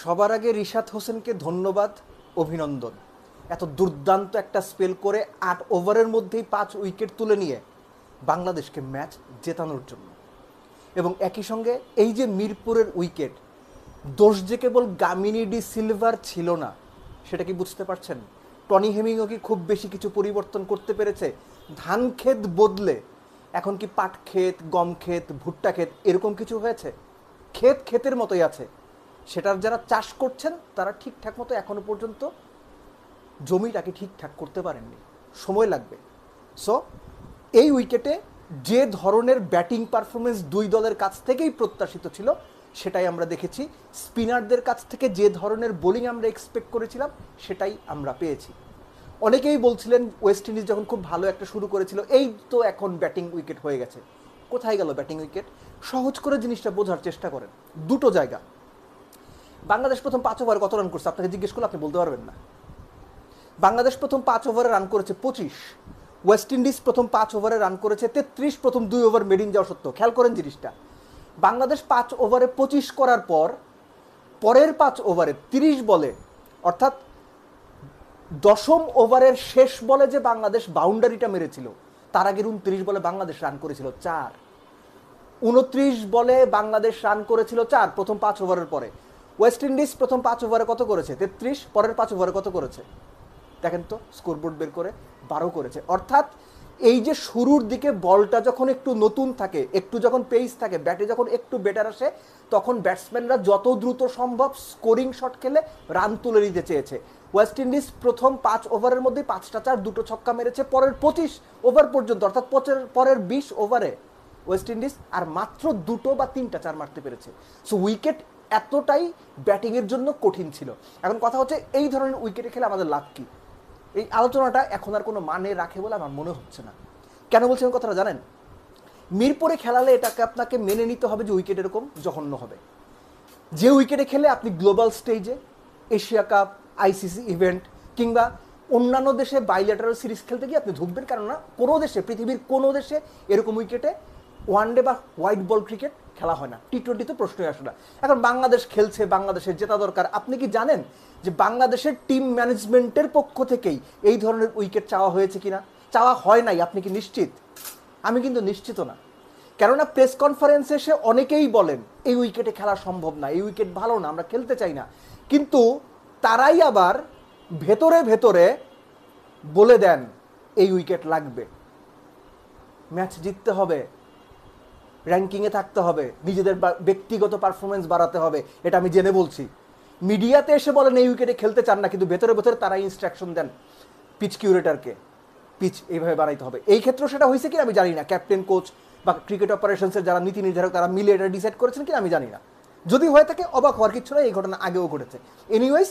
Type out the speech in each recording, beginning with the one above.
সবার আগে রিশাদ হোসেনকে ধন্যবাদ, অভিনন্দন। এত দুর্দান্ত একটা স্পেল করে ৮ ওভারের মধ্যেই ৫ উইকেট তুলে নিয়ে বাংলাদেশকে ম্যাচ জেতানোর জন্য। এবং একই সঙ্গে এই যে মিরপুরের উইকেট, দোষ যে কেবল গামিনী ডি সিলভার ছিল না, সেটা কি বুঝতে পারছেন? টনি হেমিংও কি খুব বেশি কিছু পরিবর্তন করতে পেরেছে? ধান ক্ষেত বদলে এখন কি পাট ক্ষেত, গম ক্ষেত, ভুট্টা ক্ষেত এরকম কিছু হয়েছে? ক্ষেত ক্ষেতের মতোই আছে। সেটার যারা চাষ করছেন তারা ঠিকঠাক মতো এখনো পর্যন্ত জমিটাকে ঠিকঠাক করতে পারেননি, সময় লাগবে। সো এই উইকেটে যে ধরনের ব্যাটিং পারফরমেন্স দুই দলের কাছ থেকেই প্রত্যাশিত ছিল সেটাই আমরা দেখেছি। স্পিনারদের কাছ থেকে যে ধরনের বোলিং আমরা এক্সপেক্ট করেছিলাম সেটাই আমরা পেয়েছি। অনেকেই বলছিলেন ওয়েস্ট ইন্ডিজ যখন খুব ভালো একটা শুরু করেছিল, এই তো এখন ব্যাটিং উইকেট হয়ে গেছে। কোথায় গেল ব্যাটিং উইকেট? সহজ করে জিনিসটা বোঝার চেষ্টা করেন। দুটো জায়গা। বাংলাদেশ প্রথম ৫ ওভারে কত রান করছে আপনাকে জিজ্ঞেস করলে আপনি বলতে পারবেন না। বাংলাদেশ প্রথম ৫ ওভারে রান করেছে ২৫, ওয়েস্ট ইন্ডিজ প্রথম ৫ ওভারে রান করেছে ৩৩, প্রথম ২ ওভার মেরিন যাওয়া সত্য। খেয়াল করেন জিনিসটা, বাংলাদেশ ৫ ওভারে ২৫ করার পর পরের ৫ ওভারে ৩০ বলে, অর্থাৎ দশম ওভারের শেষ বলে যে বাংলাদেশ বাউন্ডারিটা মেরেছিল, তার আগের ২৯ বলে বাংলাদেশ রান করেছিল ৪। ২৯ বলে বাংলাদেশ রান করেছিল ৪ প্রথম ৫ ওভারের পরে। ওয়েস্ট ইন্ডিজ প্রথম ৫ ওভারে কত করেছে? ৩৩, পরের ৫ ওভারে কত করেছে দেখেন তো, স্কোরবোর্ড বের করে ১২ করেছে। অর্থাৎ এই যে শুরুর দিকে বলটা যখন একটু নতুন থাকে, একটু যখন পেস থাকে, ব্যাটে যখন একটু বেটার আসে, তখন ব্যাটসম্যানরা যত দ্রুত সম্ভব স্কোরিং শট খেলে রান তুলে নিতে চেয়েছে। ওয়েস্ট ইন্ডিজ প্রথম ৫ ওভারের মধ্যে ৫টা ৪, ২টো ছক্কা মেরেছে। পরের ২৫ ওভার পর্যন্ত, অর্থাৎ পরের ২০ ওভারে ওয়েস্ট ইন্ডিজ আর মাত্র ২টো বা ৩টা ৪ মারতে পেরেছে। সো উইকেট এতটাই ব্যাটিংয়ের জন্য কঠিন ছিল। এখন কথা হচ্ছে, এই ধরনের উইকেটে খেলে আমাদের লাভ কী? এই আলোচনাটা এখন আর কোনো মানে রাখে বলে আমার মনে হচ্ছে না। কেন বলছি আমি কথাটা জানেন? মিরপুরে খেলালে এটাকে আপনাকে মেনে নিতে হবে যে উইকেট এরকম জঘন্য হবে। যে উইকেটে খেলে আপনি গ্লোবাল স্টেজে, এশিয়া কাপ, আইসিসি ইভেন্ট কিংবা অন্যান্য দেশে বাইল্যাটারাল সিরিজ খেলতে গিয়ে আপনি ঢুকবেন, কেননা কোনো দেশে, পৃথিবীর কোনো দেশে এরকম উইকেটে ওয়ানডে বা হোয়াইট বল ক্রিকেট খেলা হয় না। টি-20 তো প্রশ্নই আসে না। এখন বাংলাদেশ খেলছে, বাংলাদেশের জেতা দরকার। আপনি কি জানেন যে বাংলাদেশের টিম ম্যানেজমেন্টের পক্ষ থেকেই এই ধরনের উইকেট চাওয়া হয়েছে কিনা? চাওয়া হয় নাই। আপনি কি নিশ্চিত? আমি কিন্তু নিশ্চিত না। কেননা প্রেস কনফারেন্সে এসে অনেকেই বলেন এই উইকেটে খেলা সম্ভব না, এই উইকেট ভালো না, আমরা খেলতে চাই না। কিন্তু তারাই আবার ভেতরে ভেতরে বলে দেন এই উইকেট লাগবে, ম্যাচ জিততে হবে, র্যাঙ্কিংয়ে থাকতে হবে, নিজেদের ব্যক্তিগত পারফরমেন্স বাড়াতে হবে। এটা আমি জেনে বলছি। মিডিয়াতে এসে বলেন এই উইকেটে খেলতে চান না, কিন্তু ভেতরে ভেতরে তারা ইনস্ট্রাকশন দেন পিচ কিউরেটারকে, পিচ এইভাবে বানাইতে হবে। এই ক্ষেত্রে সেটা হয়েছে কি আমি জানি না। ক্যাপ্টেন, কোচ বা ক্রিকেট অপারেশনসের যারা নীতি নির্ধারক তারা মিলে এটা ডিসাইড করেছেন কিনা আমি জানি না। যদি হয়ে থাকে অবাক হওয়ার কিছু নয়, এই ঘটনা আগেও ঘটেছে। এনিওয়েজ,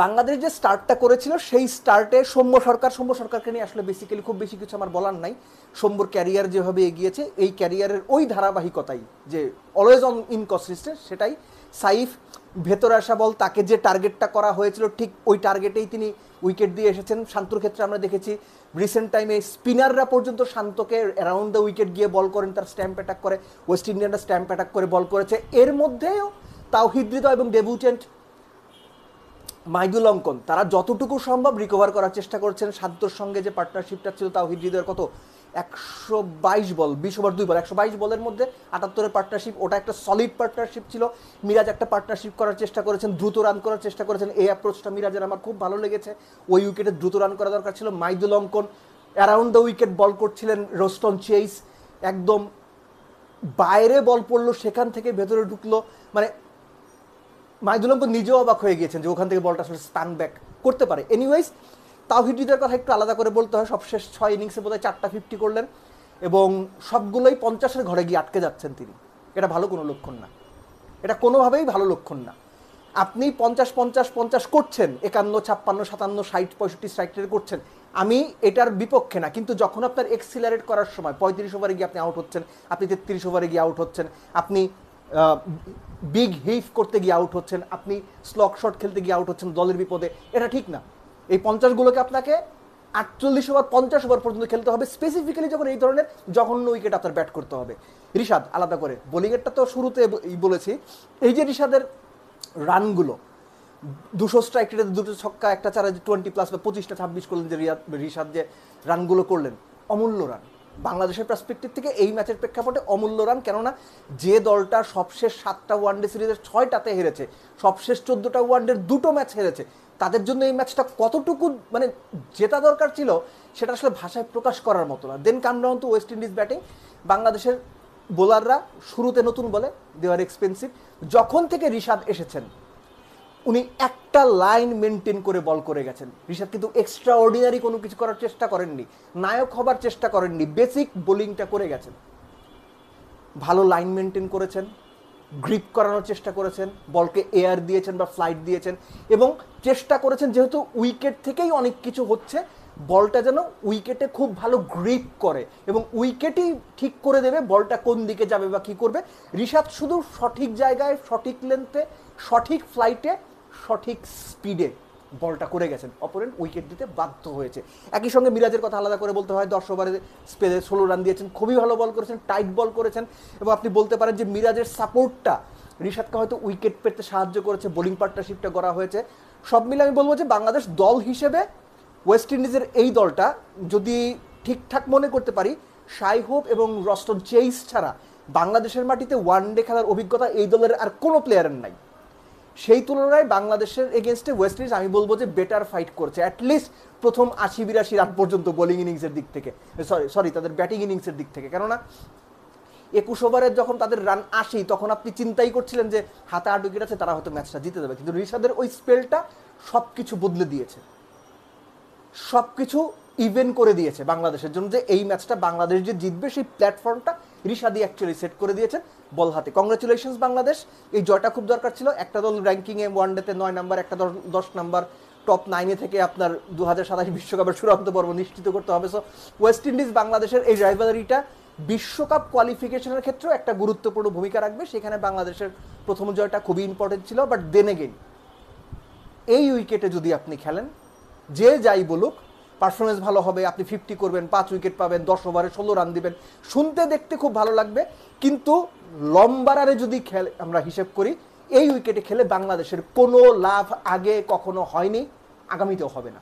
বাংলাদেশ যে স্টার্টটা করেছিল সেই স্টার্টে সৌম্য সরকারকে নিয়ে আসলে বেসিক্যালি খুব বেশি কিছু আমার বলার নাই। সৌম্যর ক্যারিয়ার যেভাবে এগিয়েছে, এই ক্যারিয়ারের ওই ধারাবাহিকতাই যে অলওয়েজ অন ইনকনসিস্টেন্ট, সেটাই। সাইফ ভেতরে আসা বল, তাকে যে টার্গেটটা করা হয়েছিল ঠিক ওই টার্গেটেই তিনি উইকেট দিয়ে এসেছেন। শান্তর ক্ষেত্রে আমরা দেখেছি রিসেন্ট টাইমে স্পিনাররা পর্যন্ত শান্তকে অ্যারাউন্ড দ্য উইকেট গিয়ে বল করেন, তার স্ট্যাম্প অ্যাটাক করে। ওয়েস্ট ইন্ডিয়ানরা স্ট্যাম্প অ্যাটাক করে বল করেছে। এর মধ্যেও তাওহিদ হৃদয় এবং ডেবিউটেন্ট মাইদুল অঙ্কন তারা যতটুকু সম্ভব রিকভার করার চেষ্টা করছেন। শান্তর সঙ্গে যে পার্টনারশিপটা ছিল তাওহিদ হৃদয়ের, কত ১২২ বল, ২০ ওভার ২ বল, ১২২ বলের মধ্যে ৭৮-এর পার্টনারশিপ, ওটা একটা সলিড পার্টনারশিপ ছিল। মিরাজ একটা পার্টনারশিপ করার চেষ্টা করেছেন, দ্রুত রান করার চেষ্টা করেছেন। এই অ্যাপ্রোচটা মিরাজের আমার খুব ভালো লেগেছে। ওই উইকেটে দ্রুত রান করা দরকার ছিল। মাইদুল অঙ্কন অ্যারাউন্ড দ্য উইকেট বল করছিলেন। রোস্টন চেইস একদম বাইরে বল পড়লো, সেখান থেকে ভেতরে ঢুকলো। মানে মাইদুল অঙ্কন নিজেও অবাক হয়ে গিয়েছেন যে ওখান থেকে বলটা আসলে স্প্যান ব্যাক করতে পারে। এনিওয়েজ, তাওহিদ হৃদয়ের কথা একটু আলাদা করে বলতে হয়। সবশেষ ৬ ইনিংসে বোধহয় ৪টা 50 করলেন এবং সবগুলোই 50-এর ঘরে গিয়ে আটকে যাচ্ছেন তিনি। এটা ভালো কোনো লক্ষণ না, এটা কোনোভাবেই ভালো লক্ষণ না। আপনি 50-50-50 করছেন, ৫১, ৫৬, ৫৭, ৬০, ৬৫ স্ট্রাইক রেট করছেন, আমি এটার বিপক্ষে না। কিন্তু যখন আপনার এক্সিলারেট করার সময় ৩৫ ওভারে গিয়ে আপনি আউট হচ্ছেন, আপনি ৩৩ ওভারে গিয়ে আউট হচ্ছেন, আপনি বিগ হিফ করতে গিয়ে আউট হচ্ছেন, আপনি স্লক শট খেলতে গিয়ে আউট হচ্ছেন দলের বিপদে, এটা ঠিক না। এই 50গুলোকে আপনাকে ৪৮ ওভার ৫০ ওভার পর্যন্ত খেলতে হবে, স্পেসিফিক্যালি যখন এই ধরনের জঘন্য উইকেট আপনার ব্যাট করতে হবে। রিশাদ আলাদা করে বোলিংয়েরটা তো শুরুতে বলেছি। এই যে রিশাদের রানগুলো 200 স্ট্রাইক রেটে 2টো ছক্কা একটা চারে 20+ বা 25টা 26 করলেন যে রিশাদ যে রানগুলো করলেন, অমূল্য রান। বাংলাদেশের পার্সপেক্টিভ থেকে এই ম্যাচের প্রেক্ষাপটে অমূল্য রান, কেননা যে দলটা সবশেষ 7টা ওয়ানডে সিরিজের 6টাতে হেরেছে, সবশেষ 14টা ওয়ানডের 2টো ম্যাচ হেরেছে, তাদের জন্য এই ম্যাচটা কতটুকু মানে জেতা দরকার ছিল সেটা আসলে ভাষায় প্রকাশ করার মতো না। Then come down to West Indies batting. বাংলাদেশের বোলাররা শুরুতে নতুন বলে দে আর এক্সপেন্সিভ। যখন থেকে রিশাদ এসেছেন উনি একটা লাইন মেনটেন করে বল করে গেছেন। রিশাদ কিন্তু এক্সট্রা অর্ডিনারি কোনো কিছু করার চেষ্টা করেননি, নায়ক হবার চেষ্টা করেননি, বেসিক বোলিংটা করে গেছেন। ভালো লাইন মেনটেন করেছেন, গ্রিপ করানোর চেষ্টা করেছেন, বলকে এয়ার দিয়েছেন বা ফ্লাইট দিয়েছেন, এবং চেষ্টা করেছেন যেহেতু উইকেট থেকেই অনেক কিছু হচ্ছে, বলটা যেন উইকেটে খুব ভালো গ্রিপ করে এবং উইকেটই ঠিক করে দেবে বলটা কোন দিকে যাবে বা কী করবে। রিশাদ শুধু সঠিক জায়গায়, সঠিক লেন্থে, সঠিক ফ্লাইটে, সঠিক স্পিডে বলটা করে গেছেন, অপোনেন্ট উইকেট দিতে বাধ্য হয়েছে। একই সঙ্গে মিরাজের কথা আলাদা করে বলতে হয়, 10 ওভারে স্পেলে 16 রান দিয়েছেন, খুবই ভালো বল করেছেন, টাইট বল করেছেন, এবং আপনি বলতে পারেন যে মিরাজের সাপোর্টটা রিশাদকে হয়তো উইকেট পেতে সাহায্য করেছে, বোলিং পার্টনারশিপটা করা হয়েছে। সব মিলে আমি বলবো যে বাংলাদেশ দল হিসেবে ওয়েস্ট ইন্ডিজের এই দলটা যদি ঠিকঠাক মনে করতে পারি, শাই হোপ এবং রস্টন চেইস ছাড়া বাংলাদেশের মাটিতে ওয়ানডে খেলার অভিজ্ঞতা এই দলের আর কোনো প্লেয়ারের নাই। সেই তুলনায় বাংলাদেশের এগেনস্টে ওয়েস্ট ইন্ডিজ আমি বলবো যে বেটার ফাইট করছে, অ্যাটলিস্ট প্রথম 80-82 রান পর্যন্ত বোলিং ইনিংসের দিক থেকে, সরি তাদের ব্যাটিং ইনিংসের দিক থেকে। কেননা 21 ওভারের যখন তাদের রান 80 তখন আপনি চিন্তাই করছিলেন যে হাতে 8 উইকেট আছে, তারা হয়তো ম্যাচটা জিতে যাবে, কিন্তু রিশাদের ওই স্পেলটা সব কিছু বদলে দিয়েছে, সব কিছু ইভেন করে দিয়েছে বাংলাদেশের জন্য, যে এই ম্যাচটা বাংলাদেশ যে জিতবে সেই প্ল্যাটফর্মটা রিশাদি অ্যাকচুয়ালি সেট করে দিয়েছেন বল হাতে। কংগ্রেচুলেশনস বাংলাদেশ, এই জয়টা খুব দরকার ছিল। একটা দল র্যাঙ্কিংয়ে ওয়ানডেতে 9 নাম্বার, একটা দল 10 নাম্বার, টপ 9 থেকে আপনার 2027 বিশ্বকাপের চূড়ান্ত পর্ব নিশ্চিত করতে হবে। সো ওয়েস্ট ইন্ডিজ বাংলাদেশের এই রাইভালারিটা বিশ্বকাপ কোয়ালিফিকেশনের ক্ষেত্রেও একটা গুরুত্বপূর্ণ ভূমিকা রাখবে, সেখানে বাংলাদেশের প্রথম জয়টা খুবই ইম্পর্টেন্ট ছিল। বাট দেন এগেইন এই উইকেটে যদি আপনি খেলেন, যে যাই বলুক পারফরমেন্স ভালো হবে, আপনি 50 করবেন, 5 উইকেট পাবেন, 10 ওভারে 16 রান দিবেন, শুনতে দেখতে খুব ভালো লাগবে, কিন্তু লম্বা রানে যদি আমরা হিসেব করি, এই উইকেটে খেলে বাংলাদেশের কোনো লাভ আগে কখনো হয়নি, আগামীতেও হবে না।